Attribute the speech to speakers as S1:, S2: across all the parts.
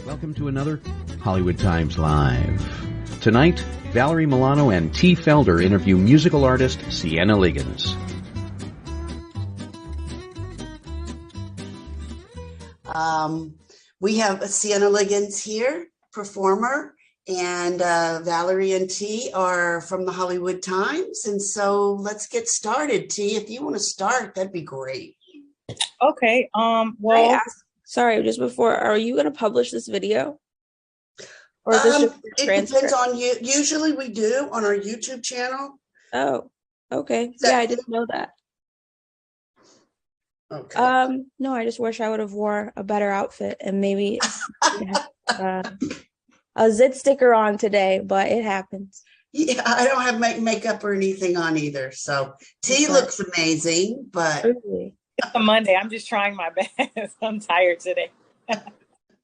S1: Welcome to another Hollywood Times Live. Tonight, Valerie, Milano, and T. Felder interview musical artist Siena Liggins.
S2: We have Siena Liggins here, performer, and Valerie and T are from the Hollywood Times. And so let's get started. T, if you want to start, that'd be great.
S3: Okay.
S4: Sorry, just before, are you going to publish this video? Or is
S2: It
S4: this
S2: depends on you. Usually we do on our YouTube channel.
S4: Oh, okay. Yeah, I didn't know that.
S2: Okay.
S4: No, I just wish I would have wore a better outfit and maybe a zit sticker on today, but it happens.
S2: Yeah, I don't have makeup or anything on either. So T looks amazing, but
S4: Really?
S3: It's a Monday. I'm just trying my best. I'm tired today.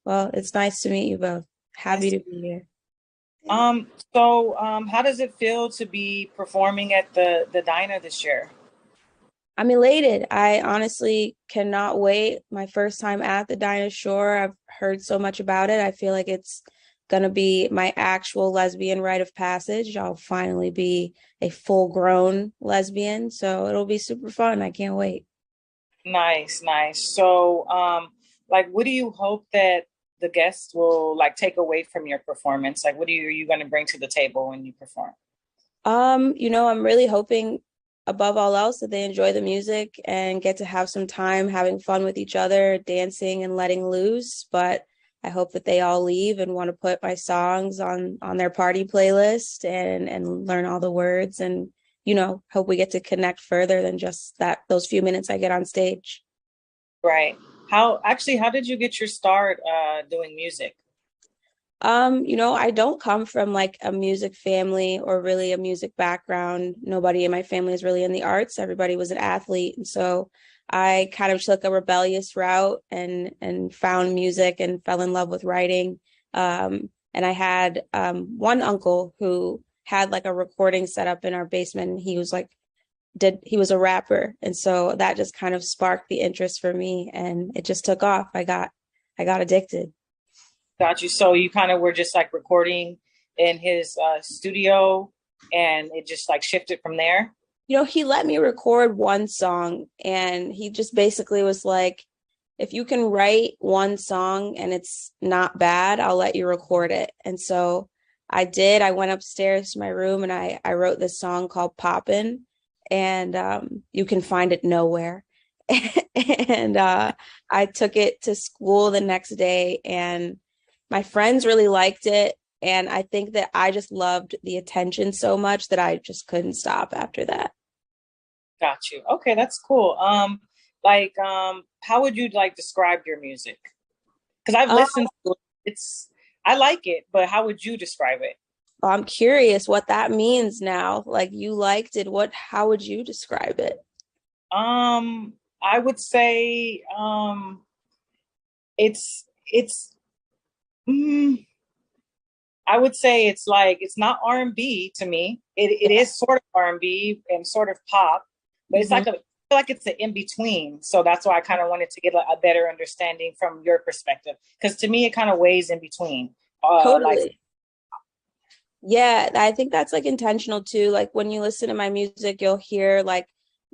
S4: Well, it's nice to meet you both. Happy to be here.
S3: So how does it feel to be performing at the Dinah this year?
S4: I'm elated. I honestly cannot wait. My first time at the Dinah Shore. I've heard so much about it. I feel like it's gonna be my actual lesbian rite of passage. I'll finally be a full-grown lesbian, so it'll be super fun. I can't wait.
S3: Nice. So, what do you hope that the guests will take away from your performance? What are you going to bring to the table when you perform?
S4: I'm really hoping above all else that they enjoy the music and get to have some time having fun with each other, dancing and letting loose. But I hope that they all leave and want to put my songs on their party playlist and learn all the words and hope we get to connect further than just those few minutes I get on stage.
S3: Right. How did you get your start doing music?
S4: I don't come from a music family or really a music background. Nobody in my family is really in the arts. Everybody was an athlete. And so I kind of took a rebellious route and found music and fell in love with writing. And I had one uncle who had a recording set up in our basement, and he was a rapper, and so that just kind of sparked the interest for me, and it just took off. I got addicted.
S3: Got you. So you kind of were just recording in his studio, and it just shifted from there.
S4: He let me record one song, and he just basically was like, if you can write one song and it's not bad, I'll let you record it. And so I did. I went upstairs to my room and I wrote this song called Poppin', and you can find it nowhere. And I took it to school the next day, and my friends really liked it. And I think that I just loved the attention so much that I just couldn't stop after that.
S3: Got you. Okay, that's cool. How would you describe your music? Because I've listened to it. I like it, but how would you describe it?
S4: I'm curious what that means now. You liked it. How would you describe it?
S3: I would say I would say it's not R&B to me. It is sort of R&B and sort of pop, but it's I feel like it's an in-between. So that's why I kind of wanted to get a better understanding from your perspective. Because to me, it kind of weighs in between.
S4: Totally. Yeah, I think that's intentional too. When you listen to my music, you'll hear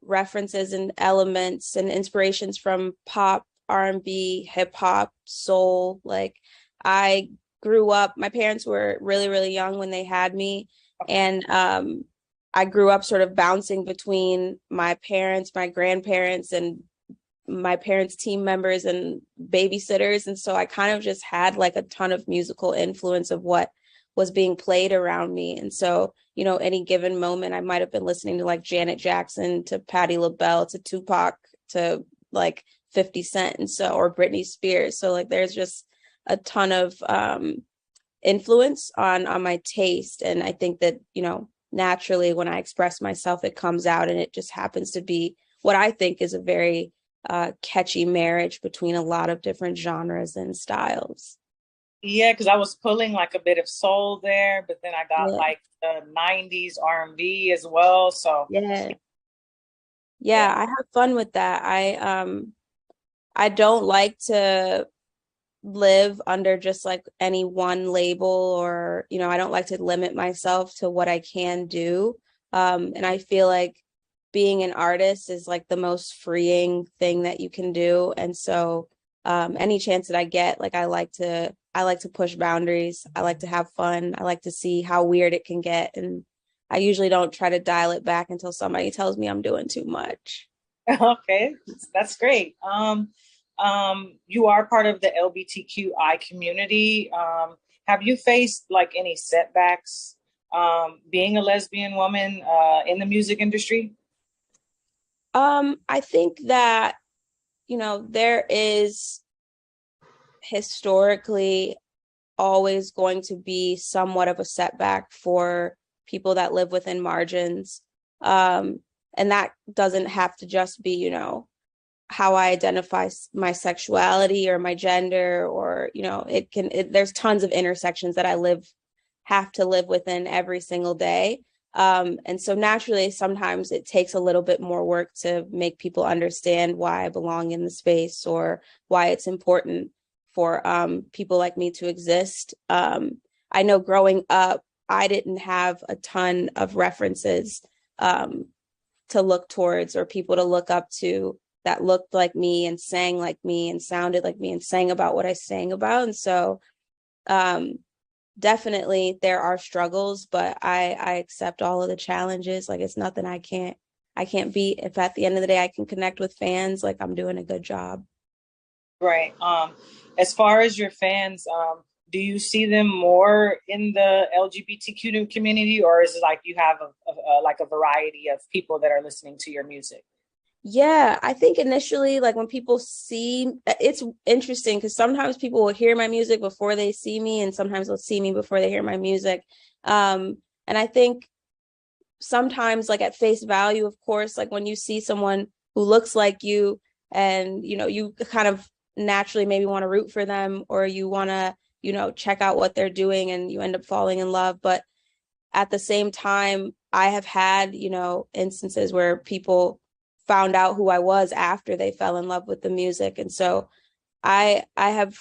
S4: references and elements and inspirations from pop, R&B, hip hop, soul. I grew up, my parents were really, really young when they had me. And I grew up sort of bouncing between my parents, my grandparents, and my parents' team members and babysitters. And so I kind of just had a ton of musical influence of what was being played around me. And so, any given moment, I might have been listening to Janet Jackson, to Patti LaBelle, to Tupac, to 50 Cent, and so, or Britney Spears. So there's just a ton of influence on my taste. And I think that, naturally when I express myself, it comes out, and it just happens to be what I think is a very catchy marriage between a lot of different genres and styles.
S3: Yeah, because I was pulling a bit of soul there, but then I got the 90s R&B as well. So
S4: yeah, I have fun with that. I don't like to live under just like any one label, or, you know, I don't like to limit myself to what I can do. And I feel like being an artist is like the most freeing thing that you can do. And so any chance that I get, like I like to push boundaries. I like to have fun. I like to see how weird it can get. And I usually don't try to dial it back until somebody tells me I'm doing too much.
S3: Okay, that's great. You are part of the LGBTQI community. Have you faced like any setbacks being a lesbian woman in the music industry?
S4: I think that, you know, there is historically always going to be somewhat of a setback for people that live within margins. And that doesn't have to just be, you know, how I identify my sexuality or my gender, or, you know, there's tons of intersections that I have to live within every single day. And so naturally, sometimes it takes a little bit more work to make people understand why I belong in the space, or why it's important for people like me to exist. I know growing up, I didn't have a ton of references to look towards, or people to look up to that looked like me and sang like me and sounded like me and sang about what I sang about. And so definitely there are struggles, but I accept all of the challenges. Like, it's nothing I can't beat. If at the end of the day I can connect with fans, like, I'm doing a good job.
S3: Right. As far as your fans, do you see them more in the LGBTQ community, or is it like you have a variety of people that are listening to your music?
S4: Yeah, I think initially, like when people see, it's interesting because sometimes people will hear my music before they see me, and sometimes they'll see me before they hear my music. And I think sometimes, like at face value, of course, like when you see someone who looks like you, and, you know, you kind of naturally maybe want to root for them, or you want to, you know, check out what they're doing, and you end up falling in love. But at the same time, I have had, you know, instances where people found out who I was after they fell in love with the music. And so I have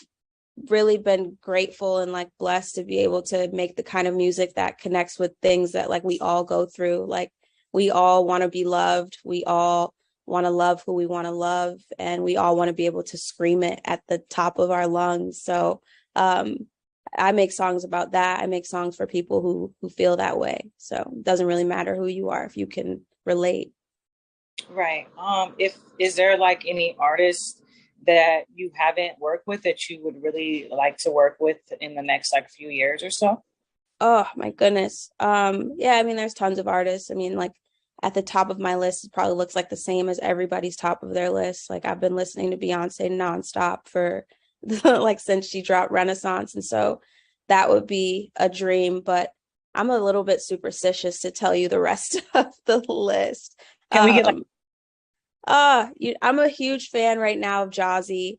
S4: really been grateful and like blessed to be able to make the kind of music that connects with things that like we all go through. Like, we all want to be loved. We all want to love who we want to love, and we all want to be able to scream it at the top of our lungs. So I make songs about that. I make songs for people who feel that way. So it doesn't really matter who you are if you can relate.
S3: Right. Is there like any artists that you haven't worked with that you would really like to work with in the next like few years or so?
S4: Oh my goodness. Yeah, I mean, there's tons of artists. I mean, like at the top of my list, it probably looks like the same as everybody's top of their list. Like, I've been listening to Beyonce nonstop for like since she dropped Renaissance. And so that would be a dream, but I'm a little bit superstitious to tell you the rest of the list.
S3: Can we get like
S4: I'm a huge fan right now of Jazzy.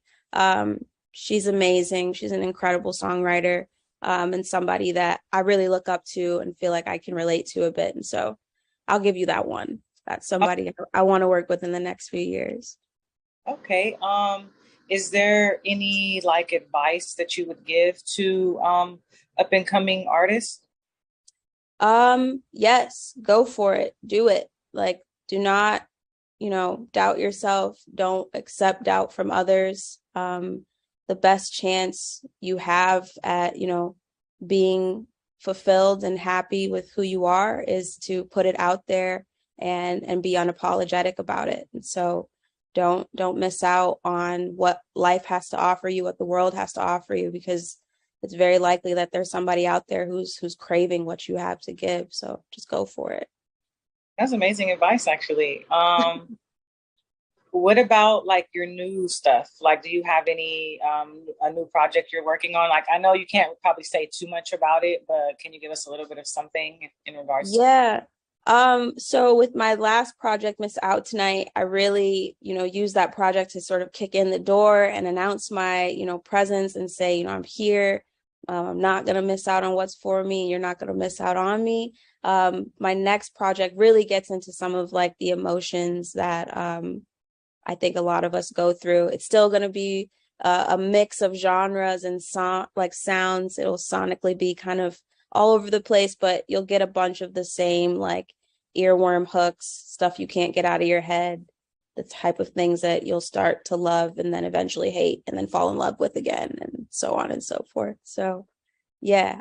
S4: She's amazing. She's an incredible songwriter, and somebody that I really look up to and feel like I can relate to a bit. And so I'll give you that one. That's somebody I want to work with in the next few years.
S3: Okay. Is there any like advice that you would give to up and coming artists?
S4: Yes, go for it. Do it. Like, do not, you know, doubt yourself. Don't accept doubt from others. The best chance you have at, you know, being fulfilled and happy with who you are is to put it out there and be unapologetic about it. And so don't miss out on what life has to offer you, what the world has to offer you, because it's very likely that there's somebody out there who's craving what you have to give. So just go for it.
S3: That's amazing advice, actually. What about like your new stuff? Like, do you have any a new project you're working on? Like, I know you can't probably say too much about it, but can you give us a little bit of something in regards
S4: to? So with my last project, Miss Out Tonight, I really, you know, used that project to sort of kick in the door and announce my, you know, presence and say, you know, I'm here. I'm not going to miss out on what's for me. You're not going to miss out on me. My next project really gets into some of like the emotions that I think a lot of us go through. It's still going to be a mix of genres and sounds. It'll sonically be kind of all over the place, but you'll get a bunch of the same like earworm hooks, stuff you can't get out of your head, the type of things that you'll start to love and then eventually hate and then fall in love with again, and so on and so forth. So yeah,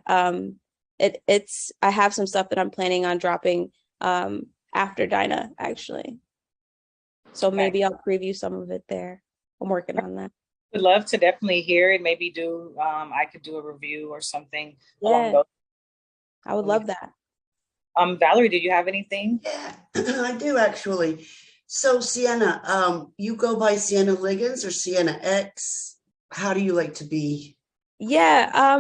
S4: it's I have some stuff that I'm planning on dropping after Dinah, actually. So maybe I'll preview some of it there. I'm working on that.
S3: Would love to definitely hear it. Maybe do I could do a review or something along
S4: Yeah,
S3: those.
S4: I would love that.
S3: Valerie, did you have anything?
S2: Yeah, I do actually. So Siena, you go by Siena Liggins or Siena X? How do you like to be?
S4: Yeah,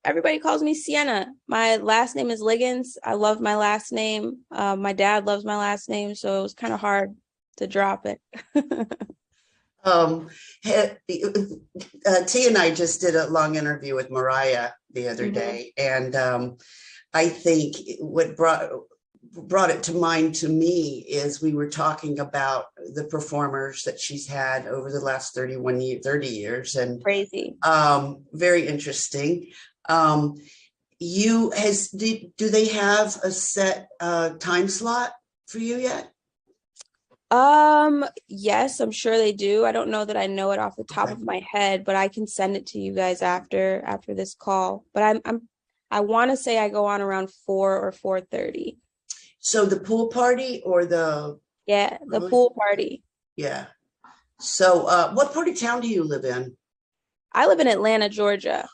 S4: everybody calls me Siena. My last name is Liggins. I love my last name. My dad loves my last name, so it was kind of hard to drop it.
S2: T and I just did a long interview with Mariah the other day, and I think what brought it to mind to me is we were talking about the performers that she's had over the last 30 years, and
S4: Crazy.
S2: Very interesting. Do they have a set time slot for you yet?
S4: Yes, I'm sure they do. I don't know that I know it off the top of my head, but I can send it to you guys after this call. But I want to say I go on around 4 or 4:30.
S2: So the pool party or the
S4: pool party.
S2: Yeah. So what part of town do you live in?
S4: I live in Atlanta, Georgia.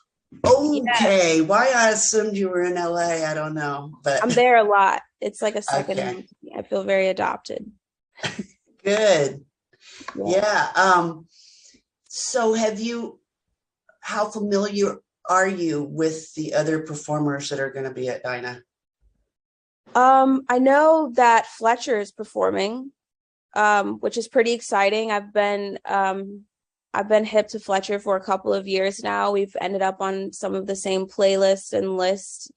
S2: Okay.
S4: Yeah.
S2: Why I assumed you were in LA, I don't know, but
S4: I'm there a lot. It's like a second
S2: Okay.
S4: home to me. I feel very adopted.
S2: Good.
S4: Yeah.
S2: Yeah. So how familiar are you with the other performers that are going to be at Dinah?
S4: I know that Fletcher is performing, which is pretty exciting. I've been hip to Fletcher for a couple of years now. We've ended up on some of the same playlists and lists,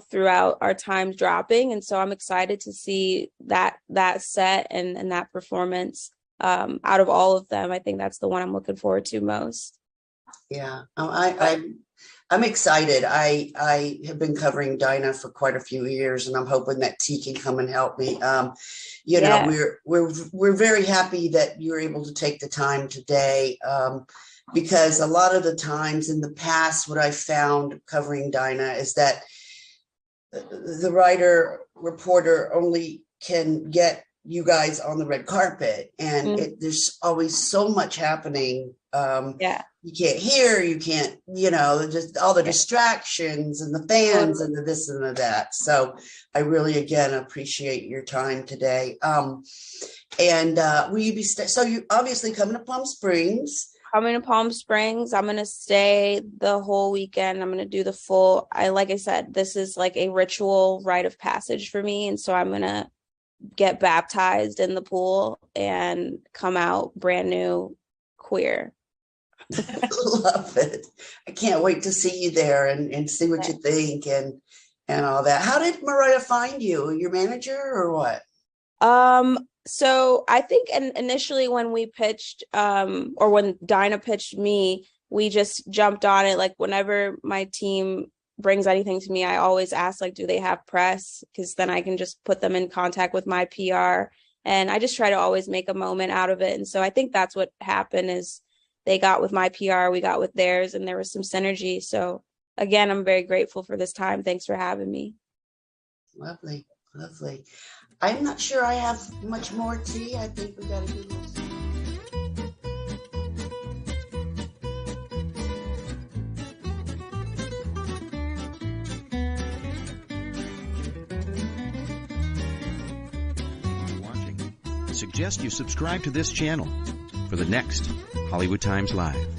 S4: throughout our times dropping. And so I'm excited to see that set and that performance. Out of all of them, I think that's the one I'm looking forward to most.
S2: Yeah, I'm excited. I have been covering Dinah for quite a few years, and I'm hoping that T can come and help me. We're very happy that you're able to take the time today, because a lot of the times in the past, what I found covering Dinah is that the writer reporter only can get you guys on the red carpet, and there's always so much happening. You can't hear, you can't, just all the distractions and the fans and the this and the that. So I really, again, appreciate your time today. Will you be, so you obviously coming to Palm Springs?
S4: Coming to Palm Springs. I'm going to stay the whole weekend. I'm going to do the full, like I said, this is like a ritual rite of passage for me. And so I'm going to get baptized in the pool and come out brand new queer.
S2: Love it. I can't wait to see you there and see what you think and all that. How did Mariah find you? Your manager or what?
S4: So I think initially when we pitched, or when Dinah pitched me, we just jumped on it. Like whenever my team brings anything to me, I always ask, like, do they have press? Because then I can just put them in contact with my PR. And I just try to always make a moment out of it. And so I think that's what happened is they got with my PR, we got with theirs, and there was some synergy. So again, I'm very grateful for this time. Thanks for having me.
S2: Lovely, lovely. I'm not sure I have much more tea. I think we got a good one.
S1: Suggest you subscribe to this channel for the next Hollywood Times Live.